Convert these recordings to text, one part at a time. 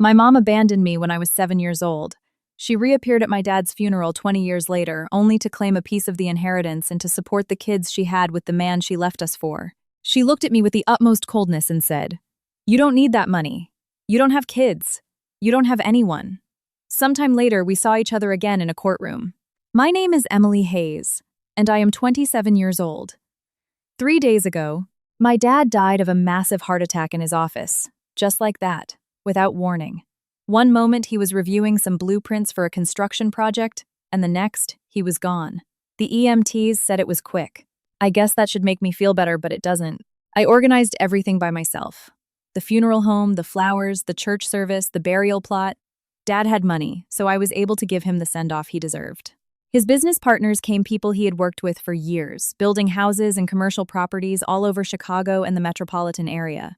My mom abandoned me when I was 7 years old. She reappeared at my dad's funeral 20 years later, only to claim a piece of the inheritance and to support the kids she had with the man she left us for. She looked at me with the utmost coldness and said, "You don't need that money. You don't have kids. You don't have anyone." Sometime later, we saw each other again in a courtroom. My name is Emily Hayes, and I am 27 years old. 3 days ago, my dad died of a massive heart attack in his office, just like that, without warning. One moment he was reviewing some blueprints for a construction project, and the next, he was gone. The EMTs said it was quick. I guess that should make me feel better, but it doesn't. I organized everything by myself. The funeral home, the flowers, the church service, the burial plot. Dad had money, so I was able to give him the send-off he deserved. His business partners came people he had worked with for years, building houses and commercial properties all over Chicago and the metropolitan area.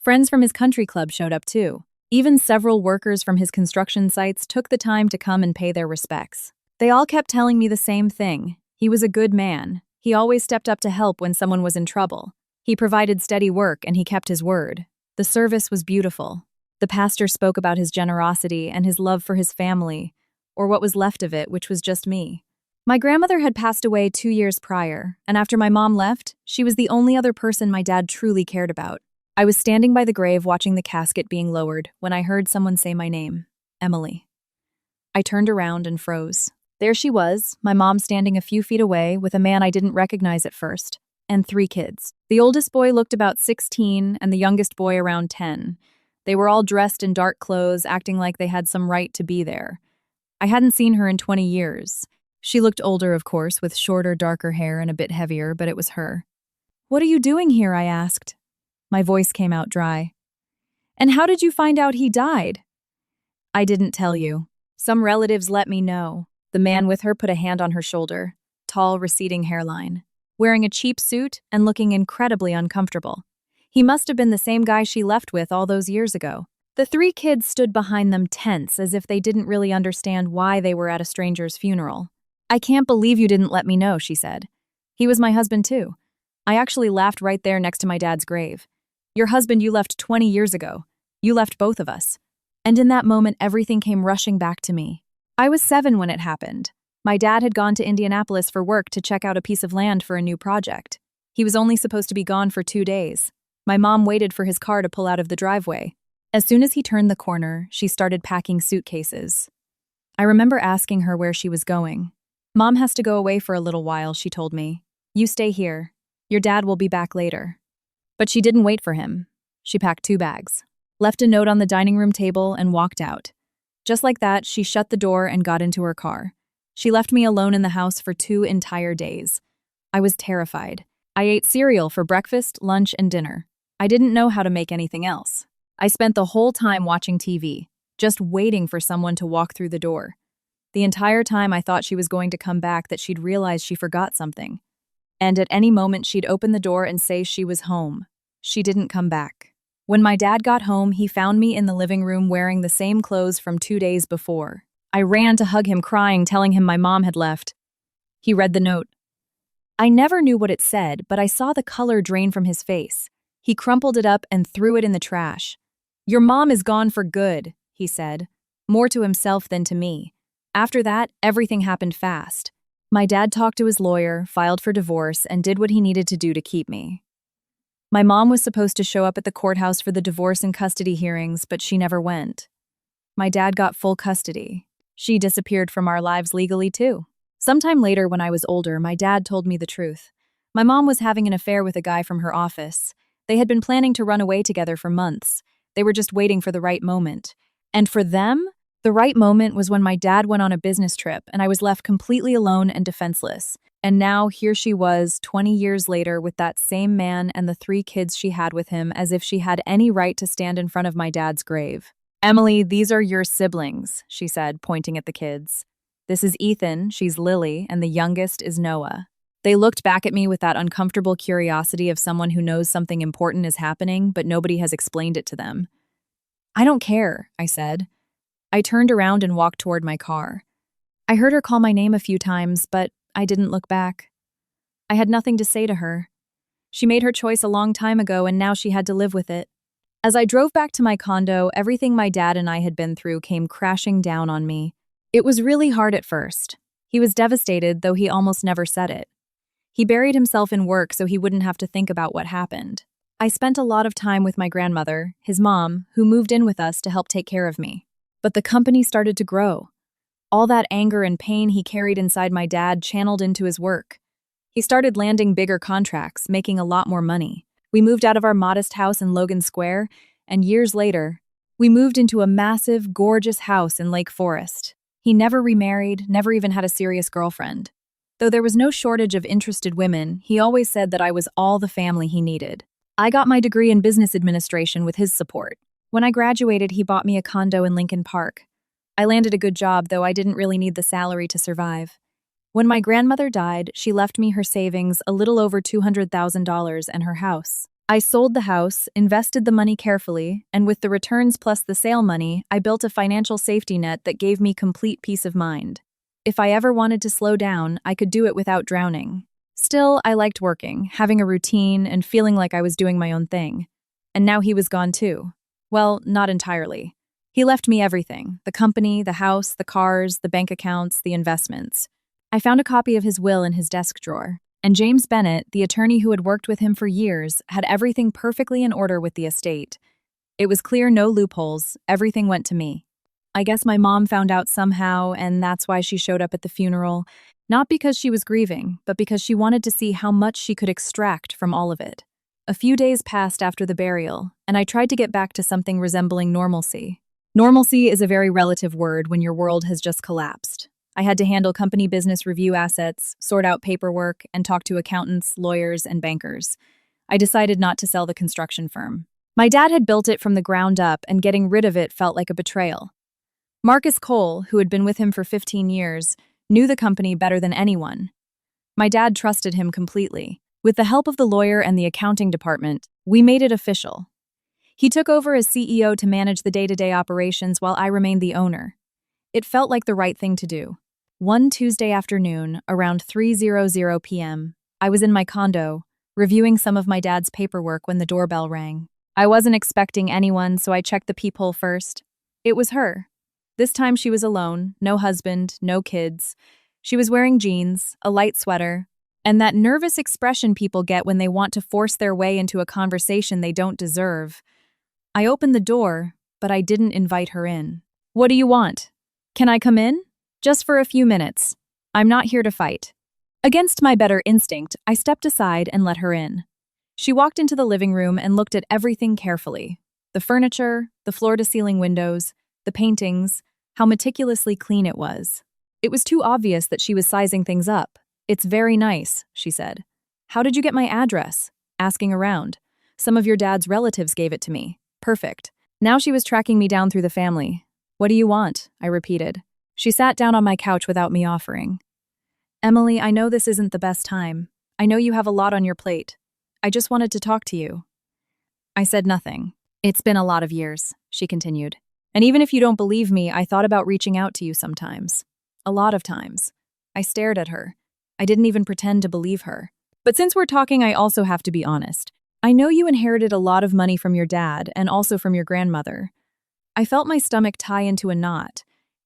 Friends from his country club showed up too. Even several workers from his construction sites took the time to come and pay their respects. They all kept telling me the same thing. He was a good man. He always stepped up to help when someone was in trouble. He provided steady work and he kept his word. The service was beautiful. The pastor spoke about his generosity and his love for his family, or what was left of it, which was just me. My grandmother had passed away 2 years prior, and after my mom left, she was the only other person my dad truly cared about. I was standing by the grave watching the casket being lowered when I heard someone say my name, Emily. I turned around and froze. There she was, my mom standing a few feet away with a man I didn't recognize at first, and 3 kids. The oldest boy looked about 16 and the youngest boy around 10. They were all dressed in dark clothes, acting like they had some right to be there. I hadn't seen her in 20 years. She looked older, of course, with shorter, darker hair and a bit heavier, but it was her. "What are you doing here?" I asked. My voice came out dry. "And how did you find out he died?" "I didn't tell you. Some relatives let me know." The man with her put a hand on her shoulder, tall, receding hairline, wearing a cheap suit and looking incredibly uncomfortable. He must have been the same guy she left with all those years ago. The 3 kids stood behind them tense, as if they didn't really understand why they were at a stranger's funeral. "I can't believe you didn't let me know," she said. "He was my husband too. I actually laughed right there next to my dad's grave. Your husband you left 20 years ago. You left both of us." And in that moment, everything came rushing back to me. I was 7 when it happened. My dad had gone to Indianapolis for work to check out a piece of land for a new project. He was only supposed to be gone for 2 days. My mom waited for his car to pull out of the driveway. As soon as he turned the corner, she started packing suitcases. I remember asking her where she was going. "Mom has to go away for a little while," she told me. "You stay here. Your dad will be back later." But she didn't wait for him. She packed 2 bags, left a note on the dining room table, and walked out. Just like that, she shut the door and got into her car. She left me alone in the house for 2 entire days. I was terrified. I ate cereal for breakfast, lunch, and dinner. I didn't know how to make anything else. I spent the whole time watching TV, just waiting for someone to walk through the door. The entire time I thought she was going to come back, that she'd realize she forgot something. And at any moment she'd open the door and say she was home. She didn't come back. When my dad got home, he found me in the living room wearing the same clothes from 2 days before. I ran to hug him, crying, telling him my mom had left. He read the note. I never knew what it said, but I saw the color drain from his face. He crumpled it up and threw it in the trash. "Your mom is gone for good," he said, more to himself than to me. After that, everything happened fast. My dad talked to his lawyer, filed for divorce, and did what he needed to do to keep me. My mom was supposed to show up at the courthouse for the divorce and custody hearings, but she never went. My dad got full custody. She disappeared from our lives legally, too. Sometime later, when I was older, my dad told me the truth. My mom was having an affair with a guy from her office. They had been planning to run away together for months. They were just waiting for the right moment. And for them, the right moment was when my dad went on a business trip and I was left completely alone and defenseless. And now here she was, 20 years later, with that same man and the 3 kids she had with him, as if she had any right to stand in front of my dad's grave. "Emily, these are your siblings," she said, pointing at the kids. "This is Ethan, she's Lily, and the youngest is Noah." They looked back at me with that uncomfortable curiosity of someone who knows something important is happening, but nobody has explained it to them. "I don't care," I said. I turned around and walked toward my car. I heard her call my name a few times, but I didn't look back. I had nothing to say to her. She made her choice a long time ago, and now she had to live with it. As I drove back to my condo, everything my dad and I had been through came crashing down on me. It was really hard at first. He was devastated, though he almost never said it. He buried himself in work so he wouldn't have to think about what happened. I spent a lot of time with my grandmother, his mom, who moved in with us to help take care of me. But the company started to grow. All that anger and pain he carried inside my dad channeled into his work. He started landing bigger contracts, making a lot more money. We moved out of our modest house in Logan Square, and years later, we moved into a massive, gorgeous house in Lake Forest. He never remarried, never even had a serious girlfriend. Though there was no shortage of interested women, he always said that I was all the family he needed. I got my degree in business administration with his support. When I graduated, he bought me a condo in Lincoln Park. I landed a good job, though I didn't really need the salary to survive. When my grandmother died, she left me her savings, a little over $200,000, and her house. I sold the house, invested the money carefully, and with the returns plus the sale money, I built a financial safety net that gave me complete peace of mind. If I ever wanted to slow down, I could do it without drowning. Still, I liked working, having a routine, and feeling like I was doing my own thing. And now he was gone too. Well, not entirely. He left me everything: the company, the house, the cars, the bank accounts, the investments. I found a copy of his will in his desk drawer, and James Bennett, the attorney who had worked with him for years, had everything perfectly in order with the estate. It was clear, no loopholes, everything went to me. I guess my mom found out somehow, and that's why she showed up at the funeral, not because she was grieving, but because she wanted to see how much she could extract from all of it. A few days passed after the burial, and I tried to get back to something resembling normalcy. Normalcy is a very relative word when your world has just collapsed. I had to handle company business review assets, sort out paperwork, and talk to accountants, lawyers, and bankers. I decided not to sell the construction firm. My dad had built it from the ground up, and getting rid of it felt like a betrayal. Marcus Cole, who had been with him for 15 years, knew the company better than anyone. My dad trusted him completely. With the help of the lawyer and the accounting department, we made it official. He took over as CEO to manage the day-to-day operations while I remained the owner. It felt like the right thing to do. One Tuesday afternoon, around 3:00 p.m., I was in my condo, reviewing some of my dad's paperwork when the doorbell rang. I wasn't expecting anyone, so I checked the peephole first. It was her. This time she was alone, no husband, no kids. She was wearing jeans, a light sweater, and that nervous expression people get when they want to force their way into a conversation they don't deserve. I opened the door, but I didn't invite her in. "What do you want? Can I come in? Just for a few minutes. I'm not here to fight." Against my better instinct, I stepped aside and let her in. She walked into the living room and looked at everything carefully. The furniture, the floor-to-ceiling windows, the paintings, how meticulously clean it was. It was too obvious that she was sizing things up. "It's very nice," she said. "How did you get my address?" Asking around. "Some of your dad's relatives gave it to me." Perfect. Now she was tracking me down through the family. "What do you want?" I repeated. She sat down on my couch without me offering. "Emily, I know this isn't the best time. I know you have a lot on your plate. I just wanted to talk to you." I said nothing. "It's been a lot of years," she continued. "And even if you don't believe me, I thought about reaching out to you sometimes. A lot of times." I stared at her. I didn't even pretend to believe her. "But since we're talking, I also have to be honest. I know you inherited a lot of money from your dad and also from your grandmother. I felt my stomach tie into a knot,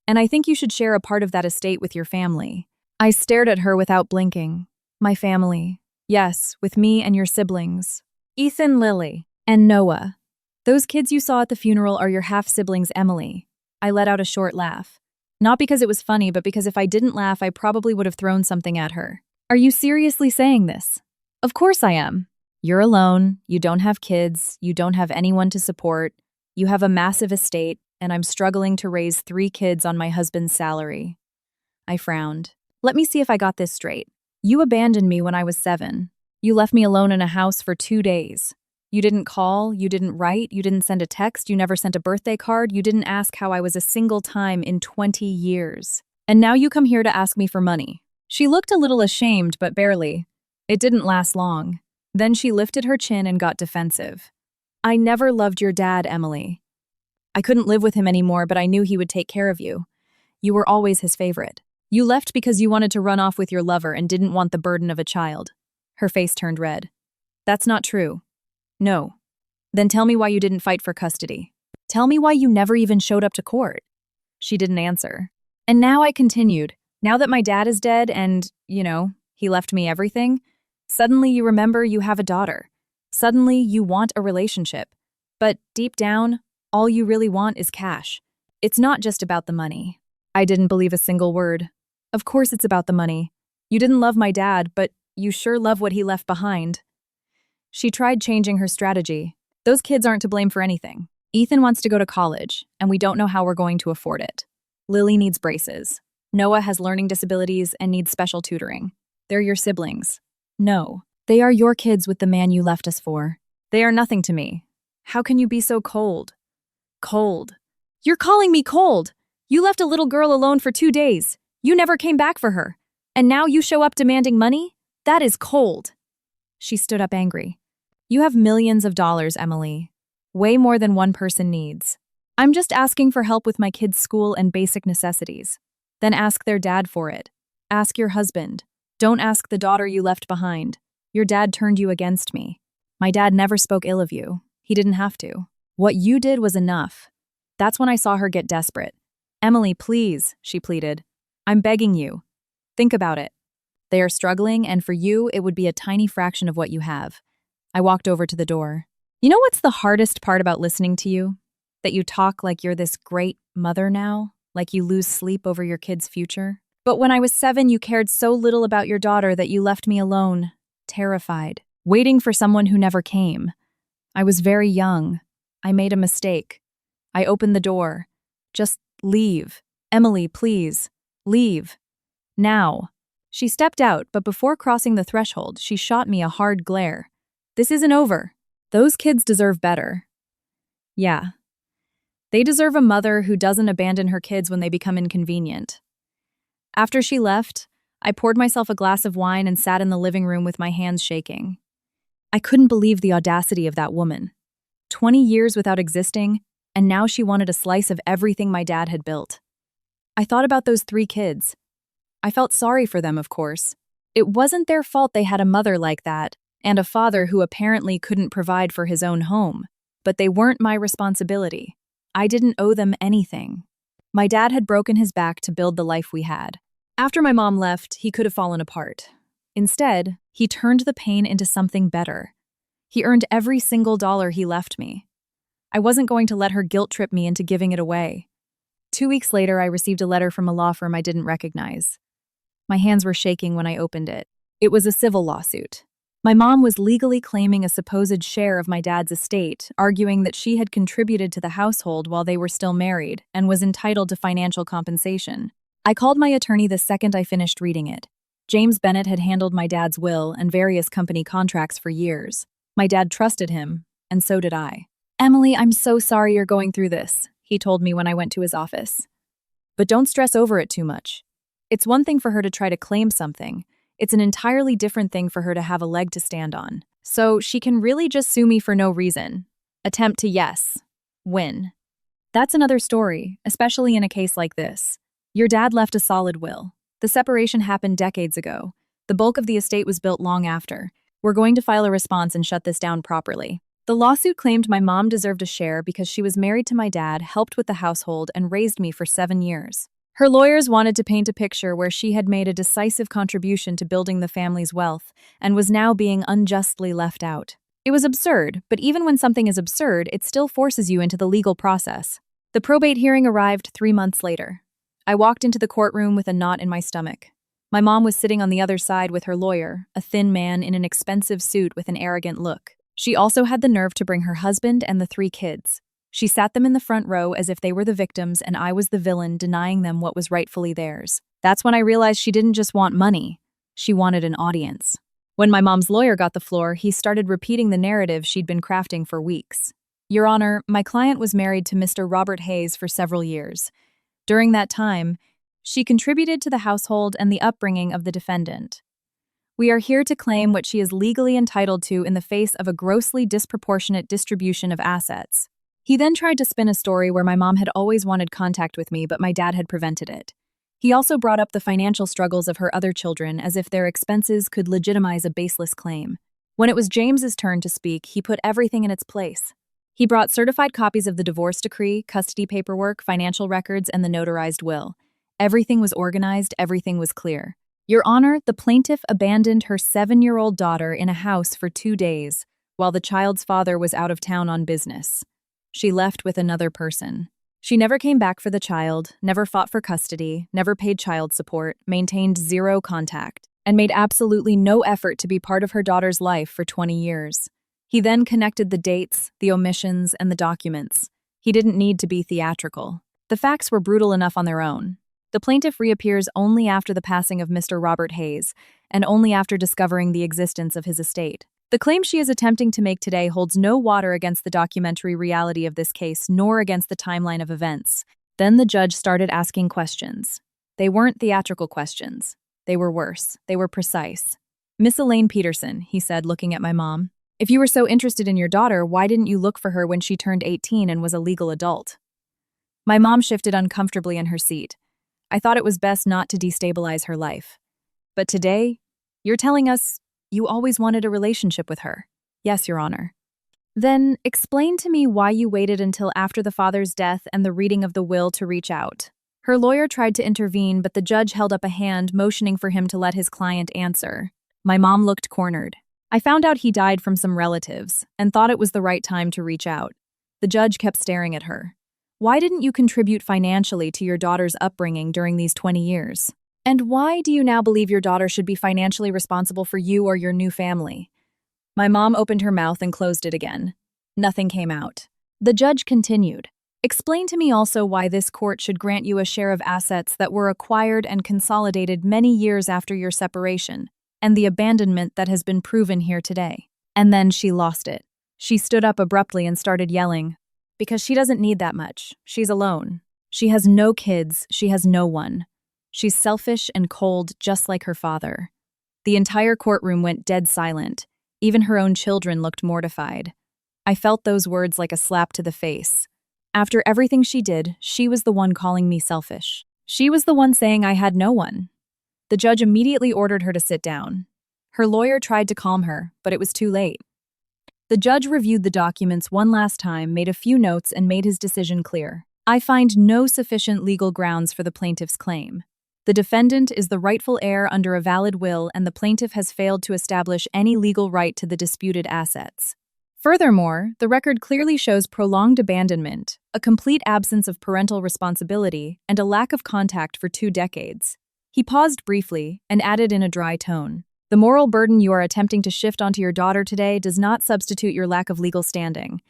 and I think you should share a part of that estate with your family." I stared at her without blinking. "My family. Yes, with me and your siblings. Ethan, Lily, and Noah. Those kids you saw at the funeral are your half-siblings, Emily." I let out a short laugh. Not because it was funny, but because if I didn't laugh, I probably would have thrown something at her. "Are you seriously saying this?" "Of course I am. You're alone, you don't have kids, you don't have anyone to support, you have a massive estate, and I'm struggling to raise 3 kids on my husband's salary." I frowned. "Let me see if I got this straight. You abandoned me when I was 7. You left me alone in a house for 2 days. You didn't call, you didn't write, you didn't send a text, you never sent a birthday card, you didn't ask how I was a single time in 20 years. And now you come here to ask me for money." She looked a little ashamed, but barely. It didn't last long. Then she lifted her chin and got defensive. "I never loved your dad, Emily. I couldn't live with him anymore, but I knew he would take care of you. You were always his favorite. You left because you wanted to run off with your lover and didn't want the burden of a child." Her face turned red. "That's not true." "No. Then tell me why you didn't fight for custody. Tell me why you never even showed up to court. She didn't answer. And now I continued. Now that my dad is dead and, he left me everything, suddenly you remember you have a daughter. Suddenly you want a relationship. But deep down, all you really want is cash. It's not just about the money. I didn't believe a single word. Of course it's about the money. You didn't love my dad, but you sure love what he left behind. She tried changing her strategy. Those kids aren't to blame for anything. Ethan wants to go to college, and we don't know how we're going to afford it. Lily needs braces. Noah has learning disabilities and needs special tutoring. They're your siblings. No, they are your kids with the man you left us for. They are nothing to me. How can you be so cold? Cold. You're calling me cold! You left a little girl alone for 2 days. You never came back for her. And now you show up demanding money? That is cold. She stood up angry. You have millions of dollars, Emily. Way more than one person needs. I'm just asking for help with my kids' school and basic necessities. Then ask their dad for it. Ask your husband. Don't ask the daughter you left behind. Your dad turned you against me. My dad never spoke ill of you. He didn't have to. What you did was enough. That's when I saw her get desperate. Emily, please, she pleaded. I'm begging you. Think about it. They are struggling, and for you, it would be a tiny fraction of what you have. I walked over to the door. You know what's the hardest part about listening to you? That you talk like you're this great mother now, like you lose sleep over your kid's future. But when I was 7, you cared so little about your daughter that you left me alone, terrified, waiting for someone who never came. I was very young. I made a mistake. I opened the door. Just leave. Emily, please. Leave. Now. She stepped out, but before crossing the threshold, she shot me a hard glare. This isn't over. Those kids deserve better. Yeah. They deserve a mother who doesn't abandon her kids when they become inconvenient. After she left, I poured myself a glass of wine and sat in the living room with my hands shaking. I couldn't believe the audacity of that woman. 20 years without existing, and now she wanted a slice of everything my dad had built. I thought about those 3 kids. I felt sorry for them, of course. It wasn't their fault they had a mother like that, and a father who apparently couldn't provide for his own home. But they weren't my responsibility. I didn't owe them anything. My dad had broken his back to build the life we had. After my mom left, he could have fallen apart. Instead, he turned the pain into something better. He earned every single dollar he left me. I wasn't going to let her guilt-trip me into giving it away. 2 weeks later, I received a letter from a law firm I didn't recognize. My hands were shaking when I opened it. It was a civil lawsuit. My mom was legally claiming a supposed share of my dad's estate, arguing that she had contributed to the household while they were still married and was entitled to financial compensation. I called my attorney the second I finished reading it. James Bennett had handled my dad's will and various company contracts for years. My dad trusted him, and so did I. Emily, I'm so sorry you're going through this, he told me when I went to his office. But don't stress over it too much. It's one thing for her to try to claim something. It's an entirely different thing for her to have a leg to stand on. So she can really just sue me for no reason. Attempt to yes. Win. That's another story, especially in a case like this. Your dad left a solid will. The separation happened decades ago. The bulk of the estate was built long after. We're going to file a response and shut this down properly. The lawsuit claimed my mom deserved a share because she was married to my dad, helped with the household, and raised me for 7 years. Her lawyers wanted to paint a picture where she had made a decisive contribution to building the family's wealth and was now being unjustly left out. It was absurd, but even when something is absurd, it still forces you into the legal process. The probate hearing arrived 3 months later. I walked into the courtroom with a knot in my stomach. My mom was sitting on the other side with her lawyer, a thin man in an expensive suit with an arrogant look. She also had the nerve to bring her husband and the 3 kids. She sat them in the front row as if they were the victims and I was the villain denying them what was rightfully theirs. That's when I realized she didn't just want money. She wanted an audience. When my mom's lawyer got the floor, he started repeating the narrative she'd been crafting for weeks. Your Honor, my client was married to Mr. Robert Hayes for several years. During that time, she contributed to the household and the upbringing of the defendant. We are here to claim what she is legally entitled to in the face of a grossly disproportionate distribution of assets. He then tried to spin a story where my mom had always wanted contact with me, but my dad had prevented it. He also brought up the financial struggles of her other children as if their expenses could legitimize a baseless claim. When it was James's turn to speak, he put everything in its place. He brought certified copies of the divorce decree, custody paperwork, financial records, and the notarized will. Everything was organized, everything was clear. Your Honor, the plaintiff abandoned her 7-year-old daughter in a house for 2 days, while the child's father was out of town on business. She left with another person. She never came back for the child, never fought for custody, never paid child support, maintained zero contact, and made absolutely no effort to be part of her daughter's life for 20 years. He then connected the dates, the omissions, and the documents. He didn't need to be theatrical. The facts were brutal enough on their own. The plaintiff reappears only after the passing of Mr. Robert Hayes, and only after discovering the existence of his estate. The claim she is attempting to make today holds no water against the documentary reality of this case, nor against the timeline of events. Then the judge started asking questions. They weren't theatrical questions. They were worse. They were precise. "Miss Elaine Peterson," he said, looking at my mom, "if you were so interested in your daughter, why didn't you look for her when she turned 18 and was a legal adult?" My mom shifted uncomfortably in her seat. I thought it was best not to destabilize her life. "But today, you're telling us you always wanted a relationship with her." "Yes, Your Honor." "Then explain to me why you waited until after the father's death and the reading of the will to reach out." Her lawyer tried to intervene, but the judge held up a hand, motioning for him to let his client answer. My mom looked cornered. "I found out he died from some relatives and thought it was the right time to reach out." The judge kept staring at her. "Why didn't you contribute financially to your daughter's upbringing during these 20 years? And why do you now believe your daughter should be financially responsible for you or your new family?" My mom opened her mouth and closed it again. Nothing came out. The judge continued. "Explain to me also why this court should grant you a share of assets that were acquired and consolidated many years after your separation, and the abandonment that has been proven here today." And then she lost it. She stood up abruptly and started yelling. "Because she doesn't need that much. She's alone. She has no kids. She has no one. She's selfish and cold, just like her father." The entire courtroom went dead silent. Even her own children looked mortified. I felt those words like a slap to the face. After everything she did, she was the one calling me selfish. She was the one saying I had no one. The judge immediately ordered her to sit down. Her lawyer tried to calm her, but it was too late. The judge reviewed the documents one last time, made a few notes, and made his decision clear. "I find no sufficient legal grounds for the plaintiff's claim. The defendant is the rightful heir under a valid will, and the plaintiff has failed to establish any legal right to the disputed assets. Furthermore, the record clearly shows prolonged abandonment, a complete absence of parental responsibility, and a lack of contact for 2 decades. He paused briefly and added in a dry tone, "The moral burden you are attempting to shift onto your daughter today does not substitute your lack of legal standing."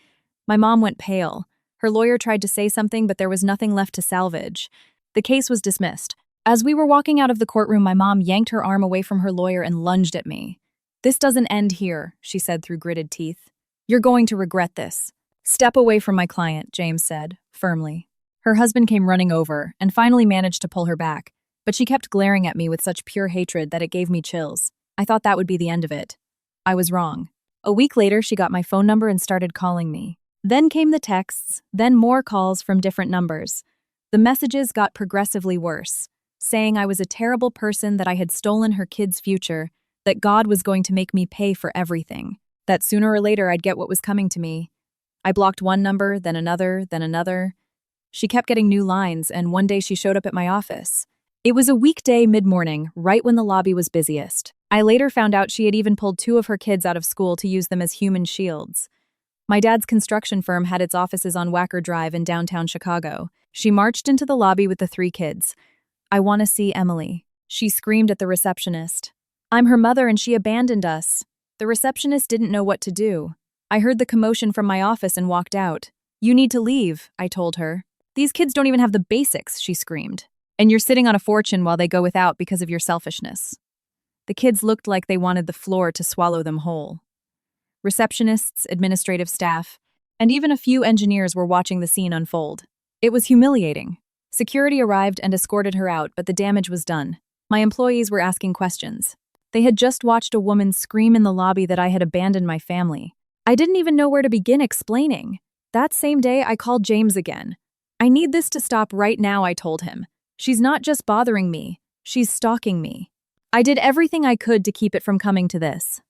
My mom went pale. Her lawyer tried to say something, but there was nothing left to salvage. The case was dismissed. As we were walking out of the courtroom, my mom yanked her arm away from her lawyer and lunged at me. "This doesn't end here," she said through gritted teeth. "You're going to regret this." "Step away from my client," James said, firmly. Her husband came running over and finally managed to pull her back, but she kept glaring at me with such pure hatred that it gave me chills. I thought that would be the end of it. I was wrong. A week later, she got my phone number and started calling me. Then came the texts, then more calls from different numbers. The messages got progressively worse, saying I was a terrible person, that I had stolen her kid's future, that God was going to make me pay for everything, that sooner or later I'd get what was coming to me. I blocked one number, then another, then another. She kept getting new lines, and one day she showed up at my office. It was a weekday mid-morning, right when the lobby was busiest. I later found out she had even pulled 2 of her kids out of school to use them as human shields. My dad's construction firm had its offices on Wacker Drive in downtown Chicago. She marched into the lobby with the 3 kids. "I want to see Emily," she screamed at the receptionist. "I'm her mother and she abandoned us." The receptionist didn't know what to do. I heard the commotion from my office and walked out. "You need to leave," I told her. "These kids don't even have the basics," she screamed. "And you're sitting on a fortune while they go without because of your selfishness." The kids looked like they wanted the floor to swallow them whole. Receptionists, administrative staff, and even a few engineers were watching the scene unfold. It was humiliating. Security arrived and escorted her out, but the damage was done. My employees were asking questions. They had just watched a woman scream in the lobby that I had abandoned my family. I didn't even know where to begin explaining. That same day, I called James again. "I need this to stop right now," I told him. "She's not just bothering me, she's stalking me. I did everything I could to keep it from coming to this."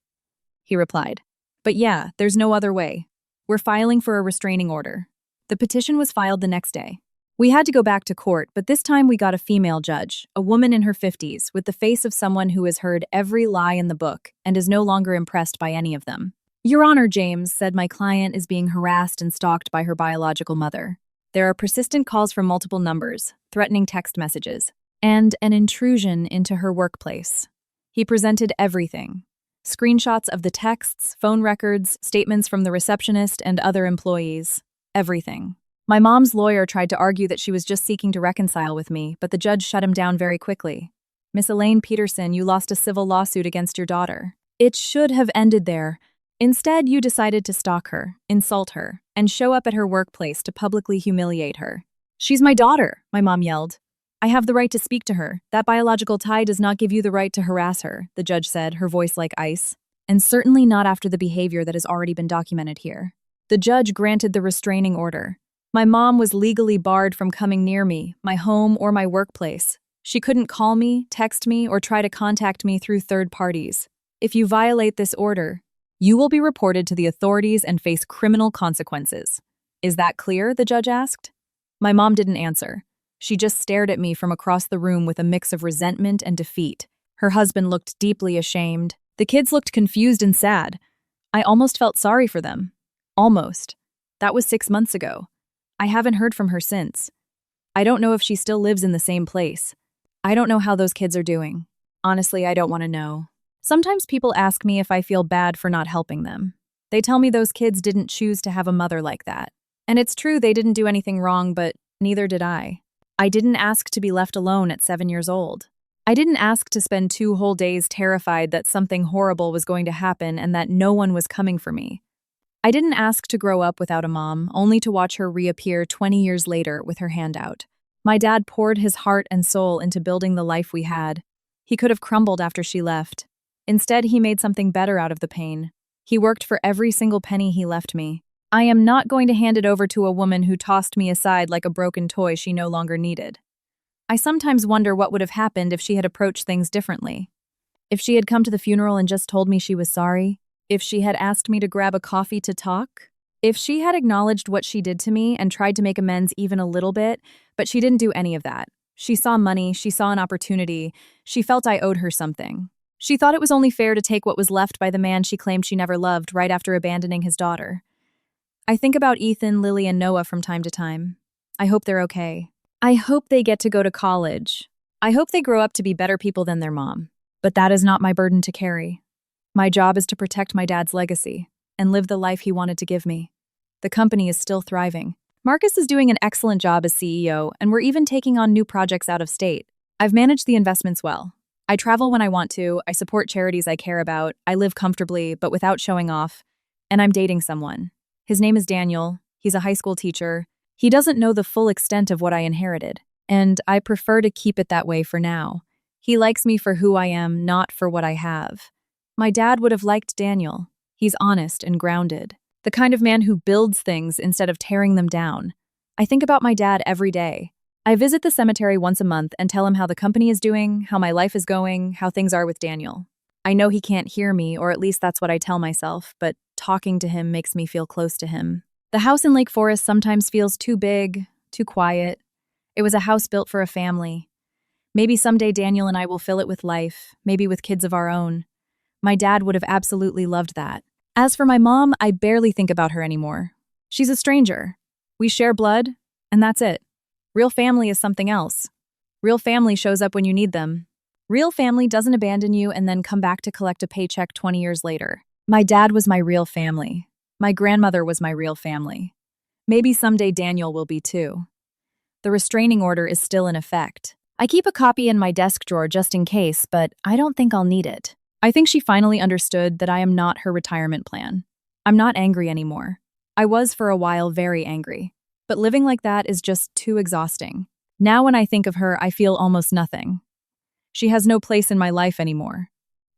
He replied, "But yeah, there's no other way. We're filing for a restraining order." The petition was filed the next day. We had to go back to court, but this time we got a female judge, a woman in her 50s, with the face of someone who has heard every lie in the book and is no longer impressed by any of them. "Your Honor, James," said, "my client is being harassed and stalked by her biological mother. There are persistent calls from multiple numbers, threatening text messages, and an intrusion into her workplace." He presented everything: screenshots of the texts, phone records, statements from the receptionist and other employees. Everything. My mom's lawyer tried to argue that she was just seeking to reconcile with me, but the judge shut him down very quickly. "Miss Elaine Peterson, you lost a civil lawsuit against your daughter. It should have ended there. Instead, you decided to stalk her, insult her, and show up at her workplace to publicly humiliate her." "She's my daughter," my mom yelled. "I have the right to speak to her. That biological tie does not give you the right to harass her," the judge said, her voice like ice. "And certainly not after the behavior that has already been documented here." The judge granted the restraining order. My mom was legally barred from coming near me, my home, or my workplace. She couldn't call me, text me, or try to contact me through third parties. "If you violate this order, you will be reported to the authorities and face criminal consequences." "Is that clear?" the judge asked. My mom didn't answer. She just stared at me from across the room with a mix of resentment and defeat. Her husband looked deeply ashamed. The kids looked confused and sad. I almost felt sorry for them. Almost. That was 6 months ago. I haven't heard from her since. I don't know if she still lives in the same place. I don't know how those kids are doing. Honestly, I don't want to know. Sometimes people ask me if I feel bad for not helping them. They tell me those kids didn't choose to have a mother like that. And it's true they didn't do anything wrong, but neither did I. I didn't ask to be left alone at 7 years old. I didn't ask to spend 2 whole days terrified that something horrible was going to happen and that no one was coming for me. I didn't ask to grow up without a mom, only to watch her reappear 20 years later with her hand out. My dad poured his heart and soul into building the life we had. He could have crumbled after she left. Instead, he made something better out of the pain. He worked for every single penny he left me. I am not going to hand it over to a woman who tossed me aside like a broken toy she no longer needed. I sometimes wonder what would have happened if she had approached things differently. If she had come to the funeral and just told me she was sorry. If she had asked me to grab a coffee to talk. If she had acknowledged what she did to me and tried to make amends even a little bit, but she didn't do any of that. She saw money, she saw an opportunity, she felt I owed her something. She thought it was only fair to take what was left by the man she claimed she never loved right after abandoning his daughter. I think about Ethan, Lily, and Noah from time to time. I hope they're okay. I hope they get to go to college. I hope they grow up to be better people than their mom. But that is not my burden to carry. My job is to protect my dad's legacy and live the life he wanted to give me. The company is still thriving. Marcus is doing an excellent job as CEO, and we're even taking on new projects out of state. I've managed the investments well. I travel when I want to, I support charities I care about, I live comfortably but without showing off, and I'm dating someone. His name is Daniel. He's a high school teacher. He doesn't know the full extent of what I inherited, and I prefer to keep it that way for now. He likes me for who I am, not for what I have. My dad would have liked Daniel. He's honest and grounded. The kind of man who builds things instead of tearing them down. I think about my dad every day. I visit the cemetery once a month and tell him how the company is doing, how my life is going, how things are with Daniel. I know he can't hear me, or at least that's what I tell myself, but talking to him makes me feel close to him. The house in Lake Forest sometimes feels too big, too quiet. It was a house built for a family. Maybe someday Daniel and I will fill it with life, maybe with kids of our own. My dad would have absolutely loved that. As for my mom, I barely think about her anymore. She's a stranger. We share blood, and that's it. Real family is something else. Real family shows up when you need them. Real family doesn't abandon you and then come back to collect a paycheck 20 years later. My dad was my real family. My grandmother was my real family. Maybe someday Daniel will be too. The restraining order is still in effect. I keep a copy in my desk drawer just in case, but I don't think I'll need it. I think she finally understood that I am not her retirement plan. I'm not angry anymore. I was for a while very angry. But living like that is just too exhausting. Now when I think of her, I feel almost nothing. She has no place in my life anymore.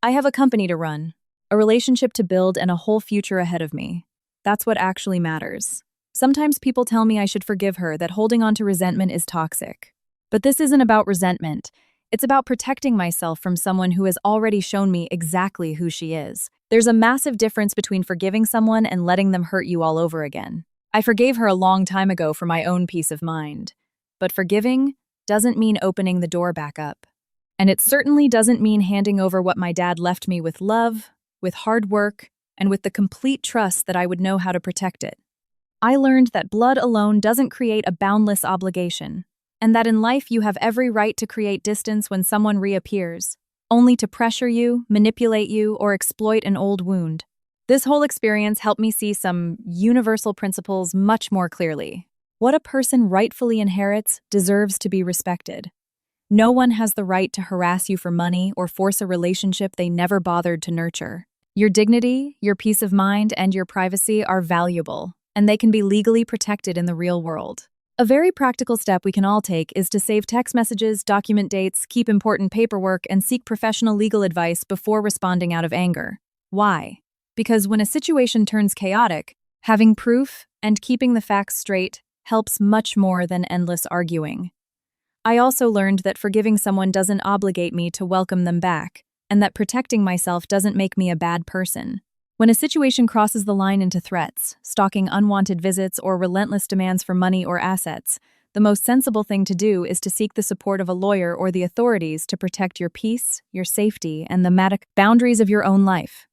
I have a company to run, a relationship to build, and a whole future ahead of me. That's what actually matters. Sometimes people tell me I should forgive her, that holding on to resentment is toxic. But this isn't about resentment. It's about protecting myself from someone who has already shown me exactly who she is. There's a massive difference between forgiving someone and letting them hurt you all over again. I forgave her a long time ago for my own peace of mind. But forgiving doesn't mean opening the door back up. And it certainly doesn't mean handing over what my dad left me with love, with hard work, and with the complete trust that I would know how to protect it. I learned that blood alone doesn't create a boundless obligation, and that in life you have every right to create distance when someone reappears, only to pressure you, manipulate you, or exploit an old wound. This whole experience helped me see some universal principles much more clearly. What a person rightfully inherits deserves to be respected. No one has the right to harass you for money or force a relationship they never bothered to nurture. Your dignity, your peace of mind, and your privacy are valuable, and they can be legally protected in the real world. A very practical step we can all take is to save text messages, document dates, keep important paperwork, and seek professional legal advice before responding out of anger. Why? Because when a situation turns chaotic, having proof and keeping the facts straight helps much more than endless arguing. I also learned that forgiving someone doesn't obligate me to welcome them back, and that protecting myself doesn't make me a bad person. When a situation crosses the line into threats, stalking unwanted visits, or relentless demands for money or assets, the most sensible thing to do is to seek the support of a lawyer or the authorities to protect your peace, your safety, and the boundaries of your own life.